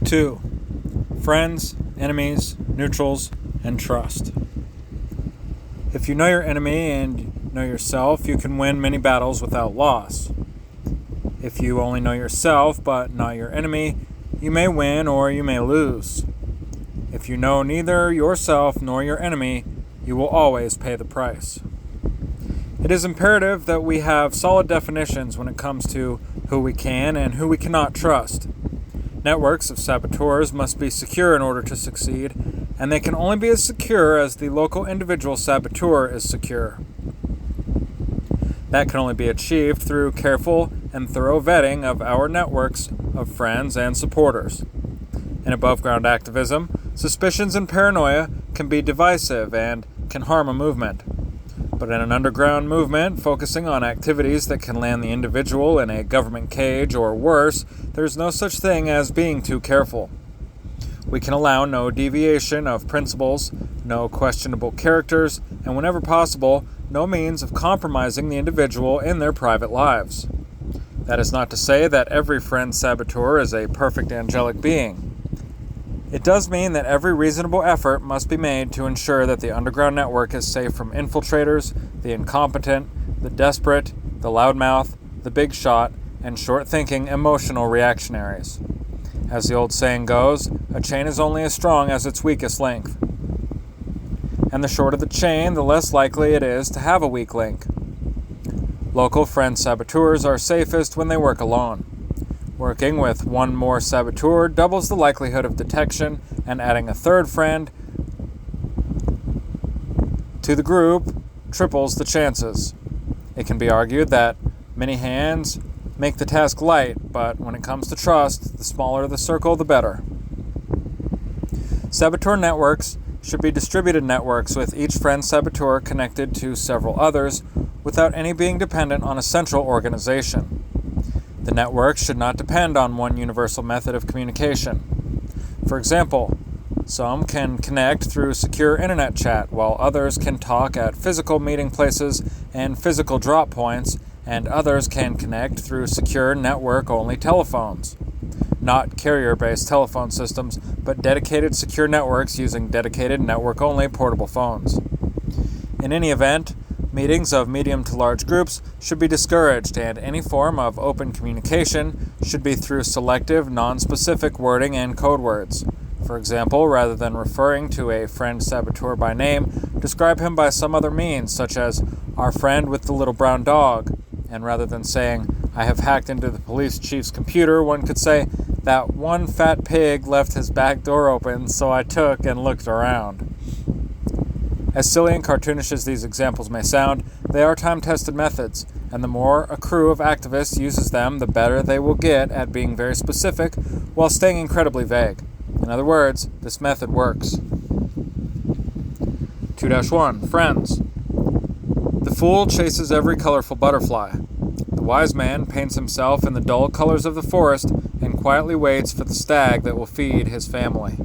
2. Friends, enemies, neutrals, and trust. If you know your enemy and know yourself, you can win many battles without loss. If you only know yourself but not your enemy, you may win or you may lose. If you know neither yourself nor your enemy, you will always pay the price. It is imperative that we have solid definitions when it comes to who we can and who we cannot trust. Networks of saboteurs must be secure in order to succeed, and they can only be as secure as the local individual saboteur is secure. That can only be achieved through careful and thorough vetting of our networks of friends and supporters. In above-ground activism, suspicions and paranoia can be divisive and can harm a movement. But in an underground movement focusing on activities that can land the individual in a government cage or worse, there's no such thing as being too careful. We can allow no deviation of principles, no questionable characters, and whenever possible, no means of compromising the individual in their private lives. That is not to say that every friend saboteur is a perfect angelic being. It does mean that every reasonable effort must be made to ensure that the underground network is safe from infiltrators, the incompetent, the desperate, the loudmouth, the big shot, and short-thinking emotional reactionaries. As the old saying goes, a chain is only as strong as its weakest link. And the shorter the chain, the less likely it is to have a weak link. Local friend saboteurs are safest when they work alone. Working with one more saboteur doubles the likelihood of detection, and adding a third friend to the group triples the chances. It can be argued that many hands make the task light, but when it comes to trust, the smaller the circle, the better. Saboteur networks should be distributed networks with each friend saboteur connected to several others without any being dependent on a central organization. The network should not depend on one universal method of communication. For example, some can connect through secure internet chat, while others can talk at physical meeting places and physical drop points, and others can connect through secure network-only telephones. Not carrier-based telephone systems, but dedicated secure networks using dedicated network-only portable phones. In any event, meetings of medium to large groups should be discouraged, and any form of open communication should be through selective, non-specific wording and code words. For example, rather than referring to a friend saboteur by name, describe him by some other means, such as "our friend with the little brown dog." And rather than saying, "I have hacked into the police chief's computer," one could say, "that one fat pig left his back door open, so I took and looked around." As silly and cartoonish as these examples may sound, they are time-tested methods, and the more a crew of activists uses them, the better they will get at being very specific while staying incredibly vague. In other words, this method works. 2-1. Friends. The fool chases every colorful butterfly. The wise man paints himself in the dull colors of the forest and quietly waits for the stag that will feed his family.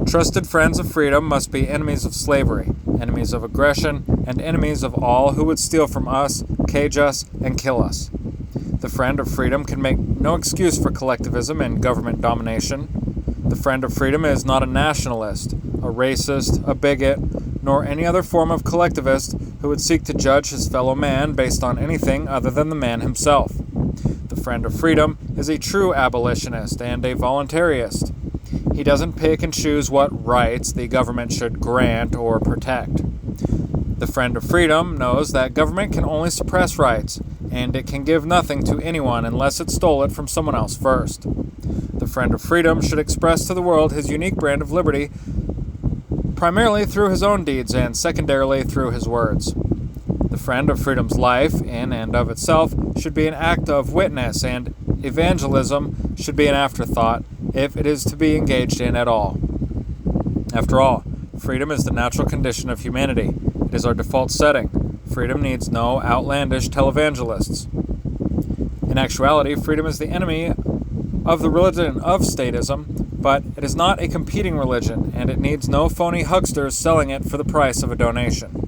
Trusted friends of freedom must be enemies of slavery, enemies of aggression, and enemies of all who would steal from us, cage us, and kill us. The friend of freedom can make no excuse for collectivism and government domination. The friend of freedom is not a nationalist, a racist, a bigot, nor any other form of collectivist who would seek to judge his fellow man based on anything other than the man himself. The friend of freedom is a true abolitionist and a voluntarist. He doesn't pick and choose what rights the government should grant or protect. The friend of freedom knows that government can only suppress rights, and it can give nothing to anyone unless it stole it from someone else first. The friend of freedom should express to the world his unique brand of liberty, primarily through his own deeds and secondarily through his words. The friend of freedom's life, in and of itself, should be an act of witness, and evangelism should be an afterthought, if it is to be engaged in at all. After all, freedom is the natural condition of humanity. It is our default setting. Freedom needs no outlandish televangelists. In actuality, freedom is the enemy of the religion of statism, but it is not a competing religion, and it needs no phony hucksters selling it for the price of a donation.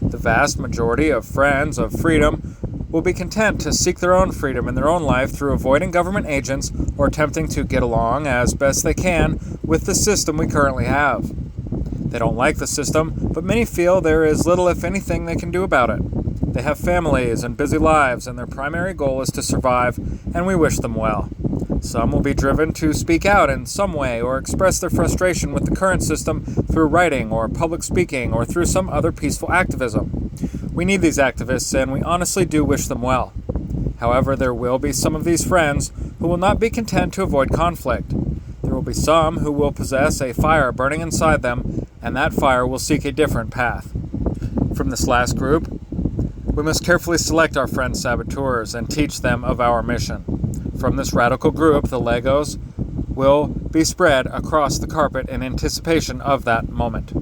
The vast majority of friends of freedom will will be content to seek their own freedom in their own life through avoiding government agents or attempting to get along as best they can with the system we currently have. They don't like the system, but many feel there is little if anything they can do about it. They have families and busy lives, and their primary goal is to survive, and we wish them well. Some will be driven to speak out in some way or express their frustration with the current system through writing or public speaking or through some other peaceful activism. We need these activists, and we honestly do wish them well. However, there will be some of these friends who will not be content to avoid conflict. There will be some who will possess a fire burning inside them, and that fire will seek a different path. From this last group, we must carefully select our friends saboteurs and teach them of our mission. From this radical group, the Legos will be spread across the carpet in anticipation of that moment.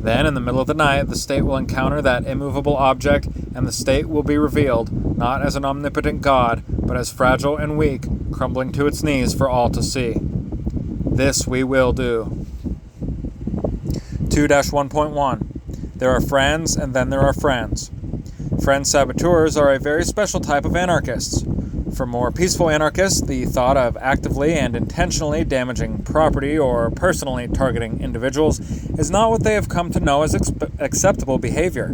Then, in the middle of the night, the state will encounter that immovable object, and the state will be revealed, not as an omnipotent god, but as fragile and weak, crumbling to its knees for all to see. This we will do. 2-1.1. There are friends, and then there are friends. Friend saboteurs are a very special type of anarchists. For more peaceful anarchists, the thought of actively and intentionally damaging property or personally targeting individuals is not what they have come to know as acceptable behavior.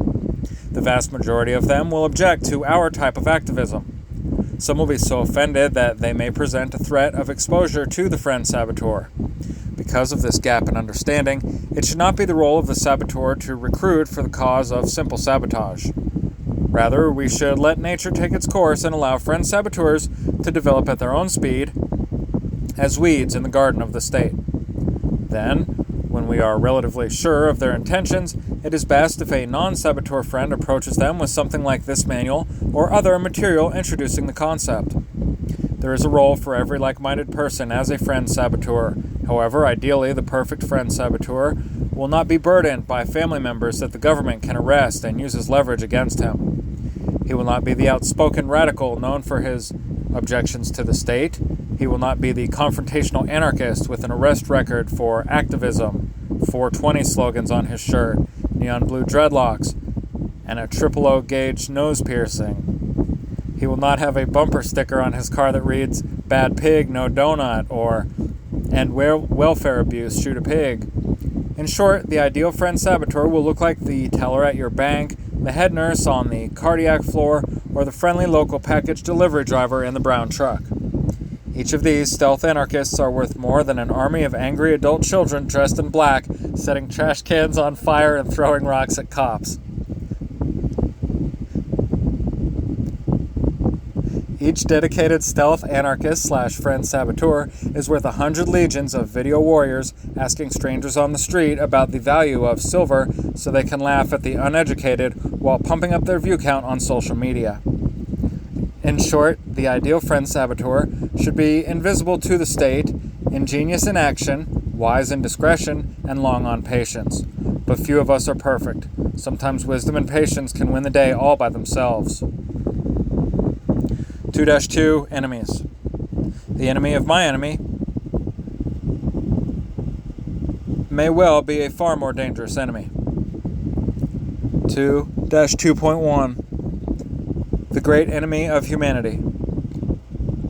The vast majority of them will object to our type of activism. Some will be so offended that they may present a threat of exposure to the friend saboteur. Because of this gap in understanding, it should not be the role of the saboteur to recruit for the cause of simple sabotage. Rather, we should let nature take its course and allow friend saboteurs to develop at their own speed as weeds in the garden of the state. Then, when we are relatively sure of their intentions, it is best if a non-saboteur friend approaches them with something like this manual or other material introducing the concept. There is a role for every like-minded person as a friend saboteur. However, ideally, the perfect friend saboteur will not be burdened by family members that the government can arrest and use as leverage against him. He will not be the outspoken radical known for his objections to the state. He will not be the confrontational anarchist with an arrest record for activism, 420 slogans on his shirt, neon blue dreadlocks, and a 000 gauge nose piercing. He will not have a bumper sticker on his car that reads, "Bad pig, no donut," or "And welfare abuse, shoot a pig." In short, the ideal friend saboteur will look like the teller at your bank, the head nurse on the cardiac floor, or the friendly local package delivery driver in the brown truck. Each of these stealth anarchists are worth more than an army of angry adult children dressed in black, setting trash cans on fire and throwing rocks at cops. Each dedicated stealth anarchist / friend saboteur is worth 100 legions of video warriors asking strangers on the street about the value of silver so they can laugh at the uneducated while pumping up their view count on social media. In short, the ideal friend saboteur should be invisible to the state, ingenious in action, wise in discretion, and long on patience. But few of us are perfect. Sometimes wisdom and patience can win the day all by themselves. 2-2 Enemies. The enemy of my enemy may well be a far more dangerous enemy. 2-2.1 The great enemy of humanity.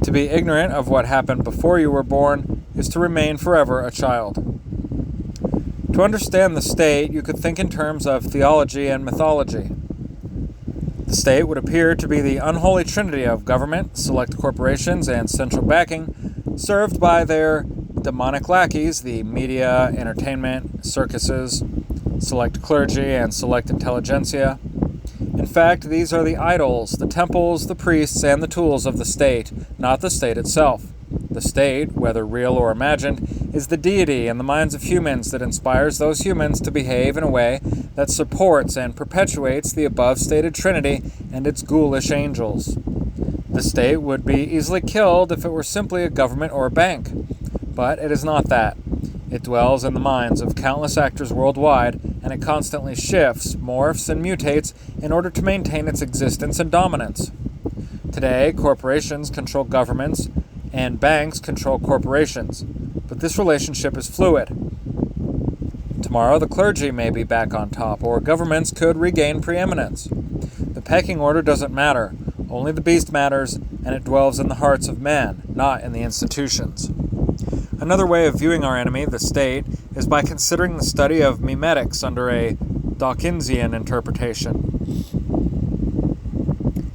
To be ignorant of what happened before you were born is to remain forever a child. To understand the state, you could think in terms of theology and mythology. The state would appear to be the unholy trinity of government, select corporations, and central backing, served by their demonic lackeys, the media, entertainment, circuses, select clergy, and select intelligentsia. In fact, these are the idols, the temples, the priests, and the tools of the state, not the state itself. The state, whether real or imagined, is the deity in the minds of humans that inspires those humans to behave in a way that supports and perpetuates the above-stated trinity and its ghoulish angels. The state would be easily killed if it were simply a government or a bank. But it is not that. It dwells in the minds of countless actors worldwide, and it constantly shifts, morphs, and mutates in order to maintain its existence and dominance. Today, corporations control governments, and banks control corporations, but this relationship is fluid. Tomorrow, the clergy may be back on top, or governments could regain preeminence. The pecking order doesn't matter. Only the beast matters, and it dwells in the hearts of men, not in the institutions. Another way of viewing our enemy, the state, is by considering the study of memetics under a Dawkinsian interpretation.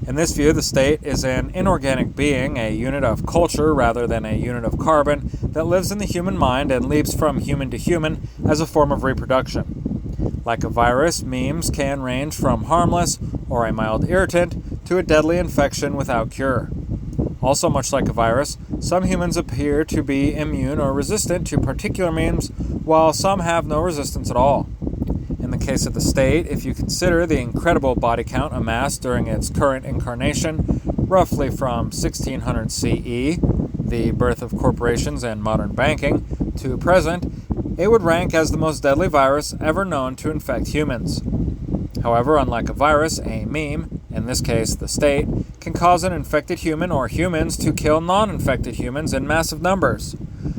In this view, the state is an inorganic being, a unit of culture rather than a unit of carbon, that lives in the human mind and leaps from human to human as a form of reproduction. Like a virus, memes can range from harmless or a mild irritant to a deadly infection without cure. Also, much like a virus, some humans appear to be immune or resistant to particular memes, while some have no resistance at all. In the case of the state, if you consider the incredible body count amassed during its current incarnation, roughly from 1600 CE, the birth of corporations and modern banking, to present, it would rank as the most deadly virus ever known to infect humans. However, unlike a virus, a meme, in this case the state, can cause an infected human or humans to kill non-infected humans in massive numbers.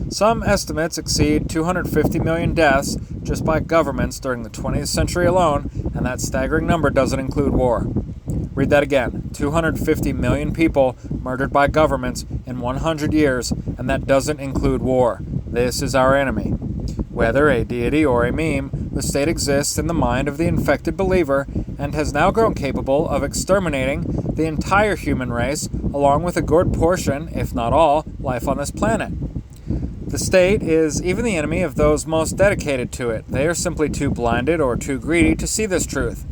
Some estimates exceed 250 million deaths just by governments during the 20th century alone, and that staggering number doesn't include war. Read that again. 250 million people murdered by governments in 100 years, and that doesn't include war. This is our enemy. Whether a deity or a meme, the state exists in the mind of the infected believer and has now grown capable of exterminating the entire human race along with a good portion, if not all, life on this planet. The state is even the enemy of those most dedicated to it. They are simply too blinded or too greedy to see this truth.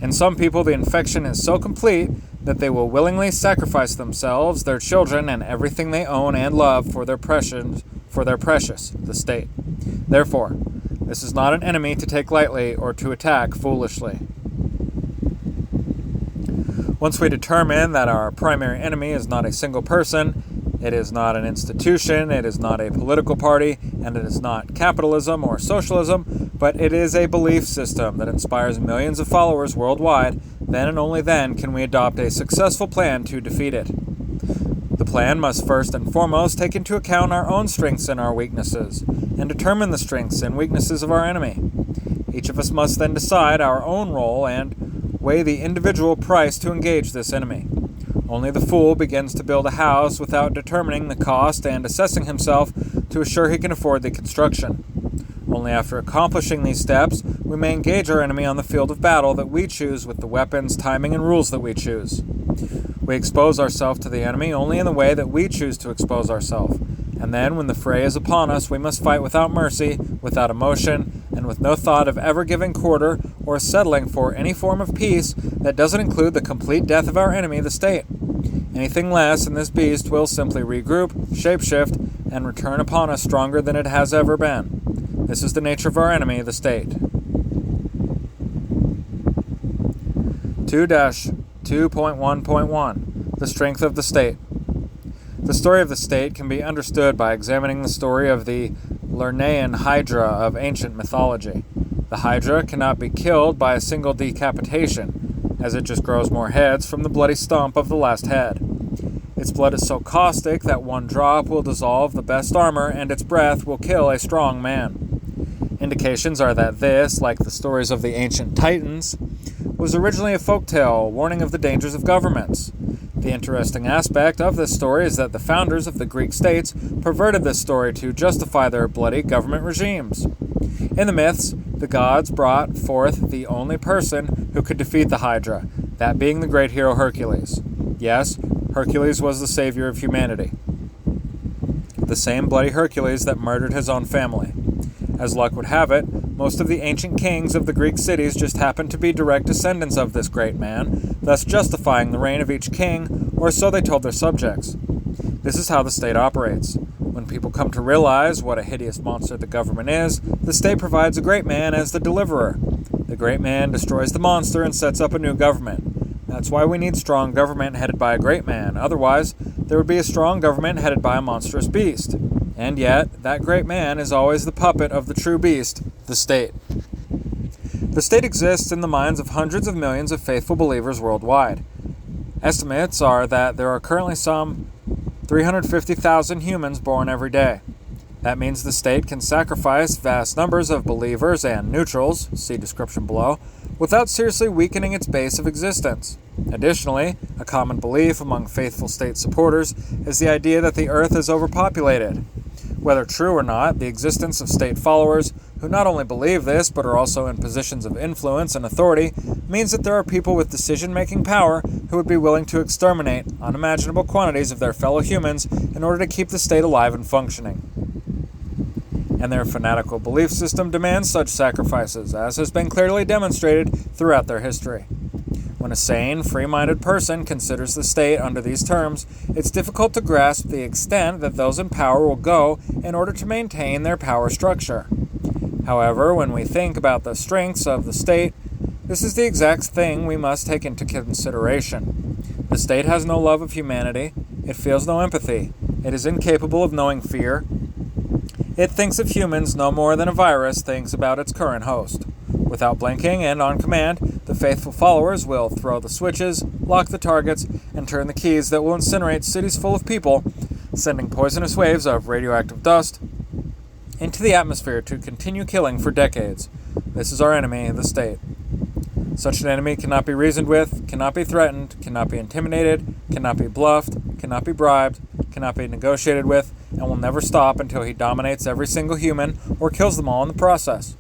In some people, the infection is so complete that they will willingly sacrifice themselves, their children, and everything they own and love for their precious, the state. Therefore, this is not an enemy to take lightly or to attack foolishly. Once we determine that our primary enemy is not a single person, it is not an institution, it is not a political party, and it is not capitalism or socialism, but it is a belief system that inspires millions of followers worldwide, then and only then can we adopt a successful plan to defeat it. The plan must first and foremost take into account our own strengths and our weaknesses, and determine the strengths and weaknesses of our enemy. Each of us must then decide our own role and weigh the individual price to engage this enemy. Only the fool begins to build a house without determining the cost and assessing himself to assure he can afford the construction. Only after accomplishing these steps, we may engage our enemy on the field of battle that we choose with the weapons, timing, and rules that we choose. We expose ourselves to the enemy only in the way that we choose to expose ourselves. And then, when the fray is upon us, we must fight without mercy, without emotion, and with no thought of ever giving quarter or settling for any form of peace that doesn't include the complete death of our enemy, the state. Anything less, and this beast will simply regroup, shapeshift, and return upon us stronger than it has ever been. This is the nature of our enemy, the state. 2-2.1.1 The Strength of the State. The story of the state can be understood by examining the story of the Lernaean Hydra of ancient mythology. The Hydra cannot be killed by a single decapitation, as it just grows more heads from the bloody stump of the last head. Its blood is so caustic that one drop will dissolve the best armor, and its breath will kill a strong man. Indications are that this, like the stories of the ancient Titans, was originally a folktale warning of the dangers of governments. The interesting aspect of this story is that the founders of the Greek states perverted this story to justify their bloody government regimes. In the myths, the gods brought forth the only person who could defeat the Hydra, that being the great hero Hercules. Yes, Hercules was the savior of humanity. The same bloody Hercules that murdered his own family. As luck would have it, most of the ancient kings of the Greek cities just happened to be direct descendants of this great man, thus justifying the reign of each king, or so they told their subjects. This is how the state operates. When people come to realize what a hideous monster the government is, the state provides a great man as the deliverer. The great man destroys the monster and sets up a new government. That's why we need strong government headed by a great man. Otherwise, there would be a strong government headed by a monstrous beast. And yet, that great man is always the puppet of the true beast, the state. The state exists in the minds of hundreds of millions of faithful believers worldwide. Estimates are that there are currently some 350,000 humans born every day. That means the state can sacrifice vast numbers of believers and neutrals, see description below, without seriously weakening its base of existence. Additionally, a common belief among faithful state supporters is the idea that the earth is overpopulated. Whether true or not, the existence of state followers who not only believe this but are also in positions of influence and authority means that there are people with decision-making power who would be willing to exterminate unimaginable quantities of their fellow humans in order to keep the state alive and functioning. And their fanatical belief system demands such sacrifices, as has been clearly demonstrated throughout their history. When a sane, free-minded person considers the state under these terms, it's difficult to grasp the extent that those in power will go in order to maintain their power structure. However, when we think about the strengths of the state, this is the exact thing we must take into consideration. The state has no love of humanity, it feels no empathy, it is incapable of knowing fear. It thinks of humans no more than a virus thinks about its current host. Without blinking and on command, the faithful followers will throw the switches, lock the targets, and turn the keys that will incinerate cities full of people, sending poisonous waves of radioactive dust into the atmosphere to continue killing for decades. This is our enemy, the state. Such an enemy cannot be reasoned with, cannot be threatened, cannot be intimidated, cannot be bluffed, cannot be bribed, cannot be negotiated with, and will never stop until he dominates every single human or kills them all in the process.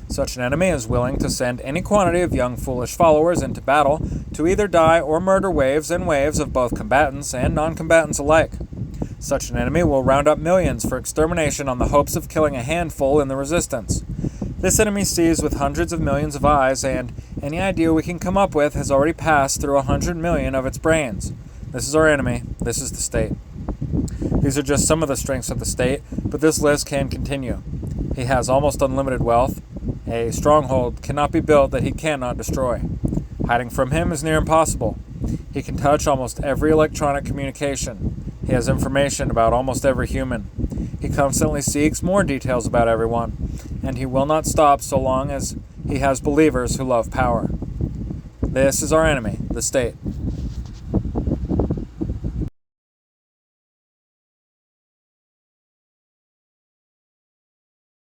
Such an enemy is willing to send any quantity of young foolish followers into battle to either die or murder waves and waves of both combatants and non-combatants alike. Such an enemy will round up millions for extermination on the hopes of killing a handful in the resistance. This enemy sees with hundreds of millions of eyes, and any idea we can come up with has already passed through 100 million of its brains. This is our enemy. This is the state. These are just some of the strengths of the state, but this list can continue. He has almost unlimited wealth. A stronghold cannot be built that he cannot destroy. Hiding from him is near impossible. He can touch almost every electronic communication. He has information about almost every human. He constantly seeks more details about everyone, and he will not stop so long as he has believers who love power. This is our enemy, the state.